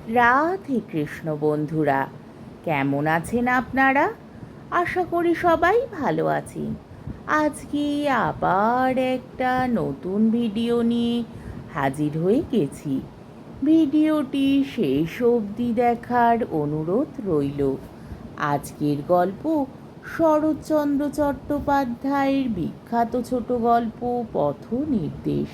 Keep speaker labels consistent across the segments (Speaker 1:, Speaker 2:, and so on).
Speaker 1: রাধে কৃষ্ণ বন্ধুরা, কেমন আছেন আপনারা? আশা করি সবাই ভালো আছেন। আজকে আবার একটা নতুন ভিডিও নিয়ে হাজির হয়ে গেছি। ভিডিওটি শেষ অবধি দেখার অনুরোধ রইল। আজকের গল্প শরৎচন্দ্র চট্টোপাধ্যায়ের বিখ্যাত ছোট গল্প পথ নির্দেশ।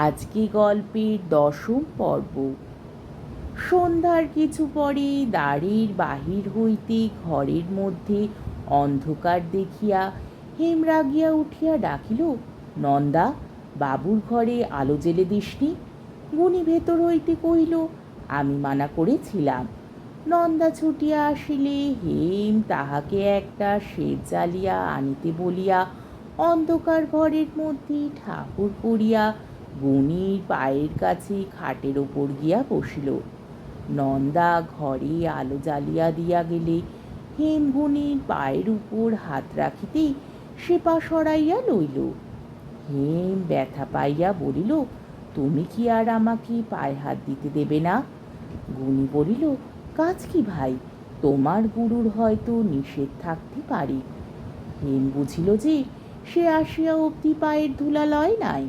Speaker 1: আজকে গল্পের 10ম পর্ব। সন্ধ্যার কিছু পরে দ্বারের বাহির হইতে ঘরের মধ্যে অন্ধকার দেখিয়া হেম রাগিয়া উঠিয়া ডাকিল, নন্দা, বাবুর ঘরে আলো জেলে দিসনি? গুণী ভেতর হইতে কহিল, আমি মানা করেছিলাম। নন্দা ছুটিয়া আসিলে হেম তাহাকে একটা সেজ জ্বালিয়া আনিতে বলিয়া অন্ধকার ঘরের মধ্যে ঠাকুর করিয়া গুণীর পায়ের কাছে খাটের ওপর গিয়া বসিল। নন্দা ঘরে আলো জ্বালিয়া দিয়া গেলে হেমগুণীর পায়ের উপর হাত রাখিতেই সে পা সরাইয়া লইল। হেম ব্যথা পাইয়া বলিল, তুমি কি আর আমাকে পায়ে হাত দিতে দেবে না? গুণী বলিল, কাজ কি ভাই, তোমার গুরুর হয়তো নিষেধ থাকতে পারে। হেম বুঝিল যে সে আসিয়া অবধি পায়ের ধুলা লয় নাই।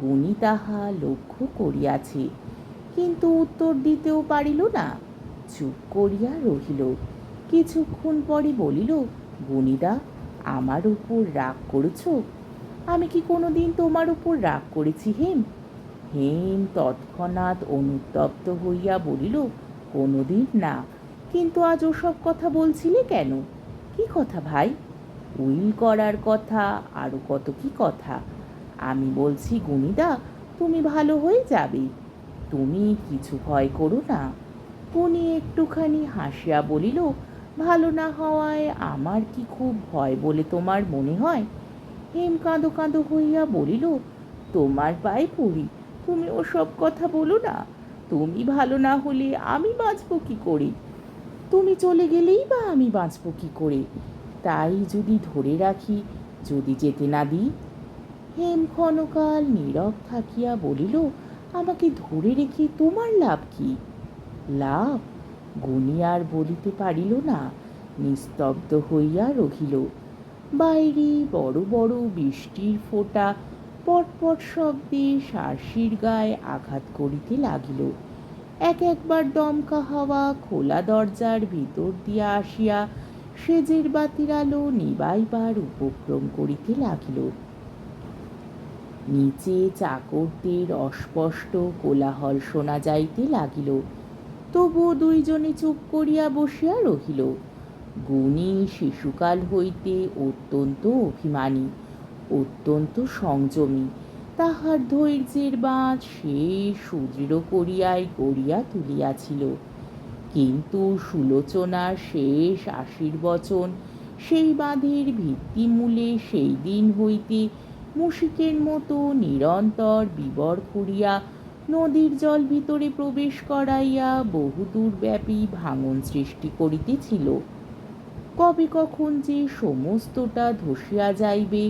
Speaker 1: গুণী তাহা লক্ষ্য করিয়াছে, কিন্তু উত্তর দিতেও পারিল না, চুপ করিয়া রহিল। কিছুক্ষণ পরে বলিল, গুণীদা, আমার উপর রাগ করেছ? আমি কি কোনোদিন তোমার উপর রাগ করেছি হেম? হেম তৎক্ষণাৎ অনুতপ্ত হইয়া বলিল, কোনোদিন না, কিন্তু আজ ওসব কথা বলছিলে কেন? কি কথা ভাই? উইল করার কথা, আরও কত কি কথা। আমি বলছি গুণীদা, তুমি ভালো হয়ে যাবে, তুমি কিছু ভয় করো না। গুণী একটুখানি হাসিয়া বলিল, ভালো না হওয়ায় আমার কি খুব ভয় বলে তোমার মনে হয়? হেম কাঁদো কাঁদো হইয়া বলিল, তোমার পায়ে পড়ি, তুমি ওসব কথা বলো না। তুমি ভালো না হলে আমি বাঁচব কি করে? তুমি চলে গেলেই বা আমি বাঁচব কি করে? তাই যদি ধরে রাখি, যদি যেতে না দিই? হেম ক্ষণকাল নীরব থাকিয়া বলিল, আমাকে ধরে রেখে তোমার লাভ কি? লাভ? গুণী আর বলিতে পারিল না, নিস্তব্ধ হইয়া রহিল। বাইরে বড় বড় বৃষ্টির ফোঁটা পটপট শব্দে সার্সির গায়ে আঘাত করিতে লাগিল। একবার দমকা হাওয়া খোলা দরজার ভিতর দিয়া আসিয়া সেজের বাতির আলো নিবাইবার উপক্রম করিতে লাগিল। নিচে চাকরদের অস্পষ্ট কোলাহল শোনা যাইতে লাগিল। তবুও দুইজনে চুপ করিয়া বসিয়া রহিল। গুণী শিশুকাল হইতে অত্যন্ত অভিমানী, অত্যন্ত সংযমী। তাহার ধৈর্যের বাঁধ সে সুদৃঢ় করিয়াই গড়িয়া তুলিয়াছিল। কিন্তু সুলোচনার শেষ আশীর্বচন সেই বাঁধের ভিত্তিমূলে সেই দিন হইতে মুশিকের মতো নিরন্তর বিবর করিয়া নদীর জল ভিতরে প্রবেশ করাইয়া বহুদূরব্যাপী ভাঙন সৃষ্টি করিতেছিল। কবে কখন যে সমস্তটা ধসিয়া যাইবে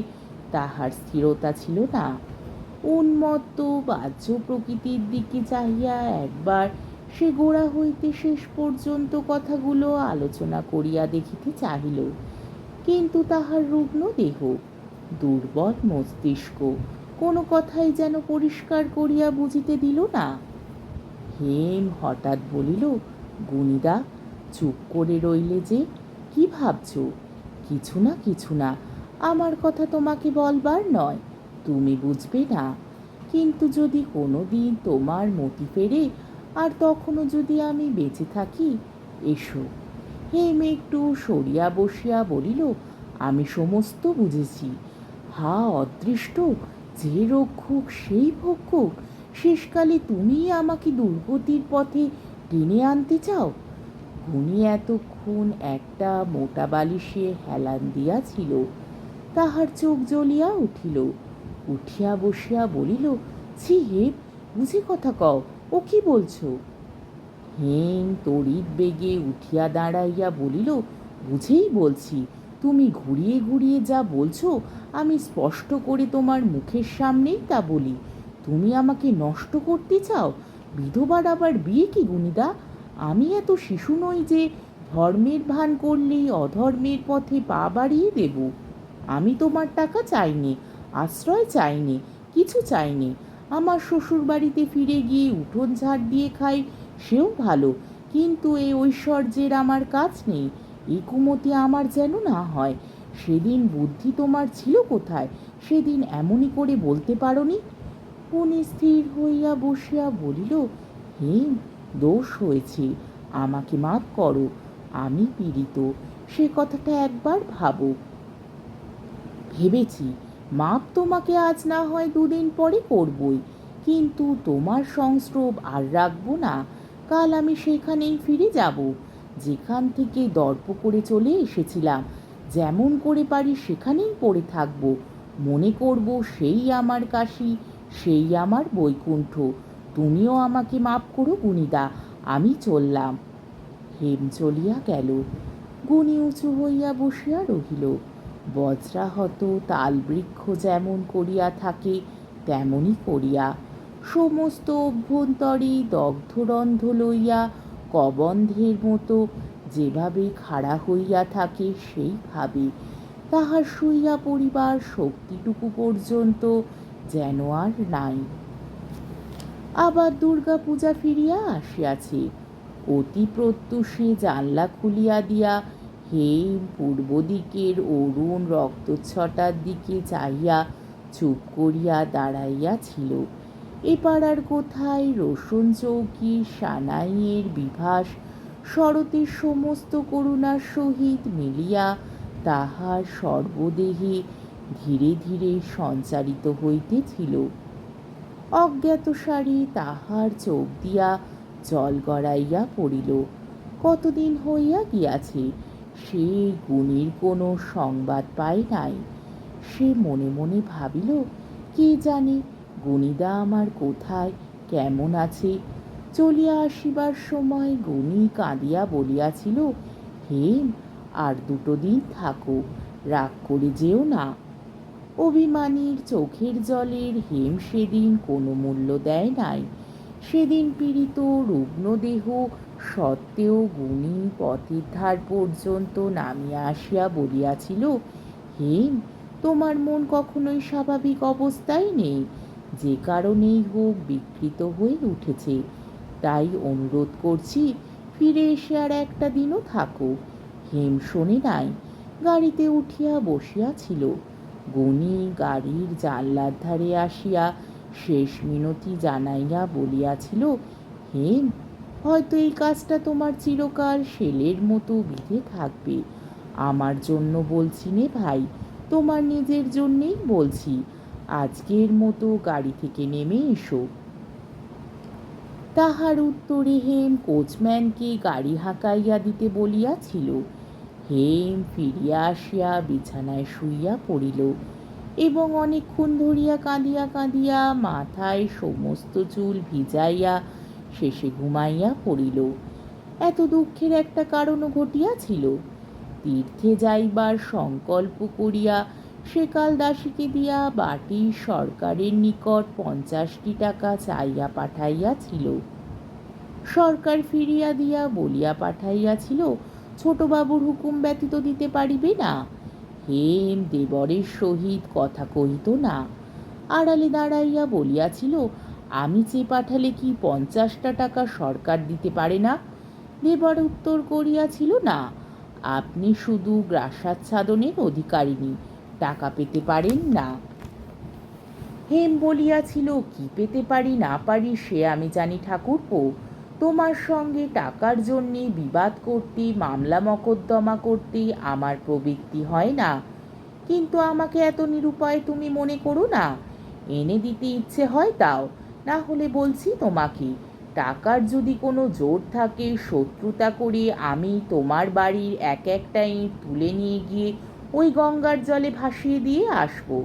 Speaker 1: তাহার স্থিরতা ছিল না। উন্মত্ত বাহ্য প্রকৃতির দিকে চাহিয়া একবার সে গোড়া হইতে শেষ পর্যন্ত কথাগুলো আলোচনা করিয়া দেখিতে চাহিল, কিন্তু তাহার রুগ্ন দেহ, দুর্বল মস্তিষ্ক কোনো কথাই যেন পরিষ্কার করিয়া বুঝিতে দিল না। হেম হঠাৎ বলিল, গুণীদা, চুপ করে রইলে যে, কি ভাবছ? কিছু না, কিছু না, আমার কথা তোমাকে বলবার নয়, তুমি বুঝবে না। কিন্তু যদি কোনো দিন তোমার মতি ফেরে, আর তখনও যদি আমি বেঁচে থাকি, এসো। হেম একটু সরিয়া বসিয়া বলিল, আমি সমস্ত বুঝেছি। হা অদৃষ্ট, যে রক্ষুক সেই ভক্ষক, শেষকালে তুমিই আমাকে দুর্গতির পথে টেনে আনতে চাও। গুণী এতক্ষণ একটা মোটা বালিশে হেলান দিয়াছিল। তাহার চোখ জ্বলিয়া উঠিল। উঠিয়া বসিয়া বলিল, ছি হেম, বুঝে কথা কও, ও কি বলছো? হেম তড়িৎ বেগে উঠিয়া দাঁড়াইয়া বলিল, বুঝেই বলছি। তুমি ঘুরিয়ে ঘুরিয়ে যা বলছো আমি স্পষ্ট করে তোমার মুখের সামনেই তা বলি। তুমি আমাকে নষ্ট করতে চাও? বিধবার আবার বিয়ে কি গুণীদা? আমি এত শিশু নই যে ধর্মের ভান করলেই অধর্মের পথে পা বাড়িয়ে দেব। আমি তোমার টাকা চাইনি, আশ্রয় চাইনি, কিছু চাইনি। আমার শ্বশুর বাড়িতে ফিরে গিয়ে উঠোন ঝাড় দিয়ে খাই, সেও ভালো, কিন্তু এই ঐশ্বর্যের আমার কাজ নেই। এই কুমতি আমার যেন না হয়। সেদিন বুদ্ধি তোমার ছিল কোথায়? সেদিন এমনই করে বলতে পারোনি। উনি স্থির হইয়া বসিয়া বলিল, হেম, দোষ হয়েছে, আমাকে মাফ করো, আমি পীড়িত। সে কথাটা একবার ভাবো। ভেবেছি, মাপ তোমাকে আজ না হয় দুদিন পরে করবই, কিন্তু তোমার সংস্রব আর রাখবো না। কাল আমি সেখানেই ফিরে যাব, যেখান থেকে দর্প করে চলে এসেছিলাম। যেমন করে পারি সেখানেই পড়ে থাকবো। মনে করব সেই আমার কাশী, সেই আমার বৈকুণ্ঠ। তুমিও আমাকে মাপ করো গুণিদা, আমি চললাম। হেম চলিয়া গেল। গুণী উঁচু হইয়া বসিয়া রহিল। বজ্রাহত তালবৃক্ষ যেমন করিয়া থাকে তেমনি করিয়া সমস্ত অভ্যন্তরে দগ্ধরন্ধ লইয়া কবন্ধের মতো যেভাবে খাড়া হইয়া থাকে সেইভাবে তাহার শুইয়া পড়িবার শক্তিটুকু পর্যন্ত যেন আর নাই। আবার দুর্গা পূজা ফিরিয়া আসিয়াছে। অতি প্রত্যুষে জানলা খুলিয়া দিয়া হেম পূর্ব দিকের অরুণ রক্তচ্ছটার দিকে চাহিয়া চুপ করিয়া দাঁড়াইয়া ছিল। এ পাড়ার কোথায় রোশন চৌকি সানাইয়ের বিভাস শরতের সমস্ত করুণার সহিত মিলিয়া তাহার সর্বদেহে ধীরে ধীরে সঞ্চারিত হইতেছিল। অজ্ঞাতসারে তাহার চোখ দিয়া জল গড়াইয়া পড়িল। কতদিন হইয়া গিয়াছে, সে গুণীর কোনো সংবাদ পায় নাই। সে মনে মনে ভাবিল, কে জানে গুণীদা আমার কোথায়, কেমন আছে। চলিয়া আসিবার সময় গুণী কাঁদিয়া বলিয়াছিল, হেম, আর 2 দিন থাকো, রাগ করে যেও না। অভিমানীর চোখের জলের হেম সেদিন কোনো মূল্য দেয় নাই। সেদিন পীড়িত রুগ্নদেহ সত্ত্বেও গুণী পথের ধার পর্যন্ত নামিয়া আসিয়া বলিয়াছিল, হেম, তোমার মন কখনোই স্বাভাবিক অবস্থায় নেই, যে কারণেই হোক বিকৃত হয়ে উঠেছে। তাই অনুরোধ করছি, ফিরে এসে আর একটা দিনও থাকো। হেম শোনে নাই, গাড়িতে উঠিয়া বসিয়াছিল। গুণী গাড়ির জানলার ধারে আসিয়া শেষ মিনতি জানাইয়া বলিয়াছিল, হেম, হয়তো এই কাজটা তোমার চিরকাল শেলের মতো বিধে থাকবে। আমার জন্য বলছি নে ভাই, তোমার নিজের জন্যেই বলছি। আজকের মতো গাড়ি থেকে নেমে এসো। তাহার উত্তরে হেম কোচম্যানকে গাড়ি হাঁকাইয়া দিতে বলিয়াছিল। হেম ফিরিয়া আসিয়া বিছানায় শুইয়া পড়িল এবং অনেকক্ষণ ধরিয়া কাঁদিয়া কাঁদিয়া মাথায় সমস্ত চুল ভিজাইয়া শেষে ঘুমাইয়া পড়িল। এত দুঃখের একটা কারণও ঘটিয়াছিল। তীর্থে যাইবার সংকল্প করিয়া সেকাল দাসীকে দিয়া বাটি সরকারের নিকট 50টি টাকা চাইয়া পাঠাইয়াছিল। সরকার ফিরিয়া দিয়া বলিয়া পাঠাইয়াছিল, ছোটবাবুর হুকুম ব্যতীত দিতে পারিবে না। হেম দেবরের সহিত কথা কহিত না। আড়ালে দাঁড়াইয়া বলিয়াছিল, আমি চেয়ে পাঠালে কি 50টা টাকা সরকার দিতে পারে না? দেবর উত্তর করিয়াছিল, না, আপনি শুধু গ্রাসাচ্ছাদনের অধিকারিণী, টাকা পেতে পারেন না। হেম বলিয়াছিল, কি পেতে পারি না পারি সে আমি জানি ঠাকুরপো। তোমার সঙ্গে টাকার জন্যে বিবাদ করতে, মামলা মকদ্দমা করতে আমার প্রবৃত্তি হয় না। কিন্তু আমাকে এত নিরুপায় তুমি মনে করো না। এনে দিতে ইচ্ছে হয় দাও, না হলে বলছি তোমাকে, টাকার যদি কোনো জোর থাকে শত্রুতা করে আমি তোমার বাড়ির এক একটা ইঁট তুলে নিয়ে গিয়ে ওই গঙ্গার জলে ভাসিয়ে দিয়ে আসবো।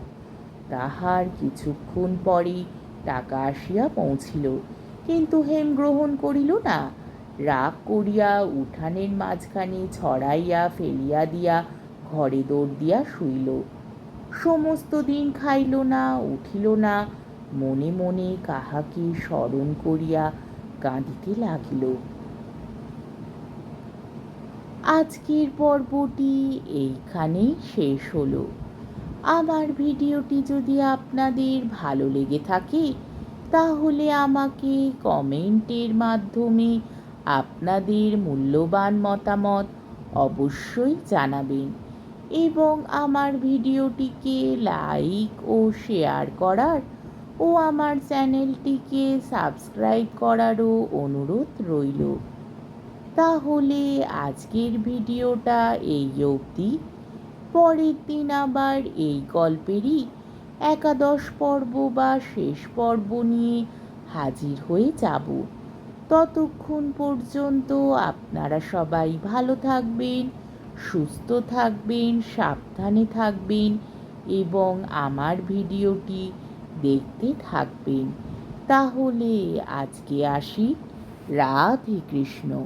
Speaker 1: তাহার কিছুক্ষণ পরেই টাকা আসিয়া পৌঁছিল, কিন্তু হেম গ্রহণ করিল না। রাগ করিয়া উঠানের মাঝখানে ছড়াইয়া ফেলিয়া দিয়া ঘরে দৌড় দিয়া শুইল। সমস্ত দিন খাইল না, উঠিল না, মনে মনে কাহাকে স্মরণ করিয়া কাঁদিতে লাগিল। আজকের পর্বটি এইখানেই শেষ হলো। আমার ভিডিওটি যদি আপনাদের ভালো লেগে থাকে তাহলে আমাকে কমেন্টের মাধ্যমে আপনাদের মূল্যবান মতামত অবশ্যই জানাবেন এবং আমার ভিডিওটিকে লাইক ও শেয়ার করার ও আমার চ্যানেলটিকে সাবস্ক্রাইব করারও অনুরোধ রইল। তাহলে আজকের ভিডিওটা এই অবধি। পরের দিন আবার এই গল্পেরই একাদশ পর্ব বা শেষ পর্ব নিয়ে হাজির হয়ে যাব। ততক্ষণ পর্যন্ত আপনারা সবাই ভালো থাকবেন, সুস্থ থাকবেন, সাবধানে থাকবেন এবং আমার ভিডিওটি দেখতে থাকবেন। তাহলে আজকে আসি। রাধে কৃষ্ণ।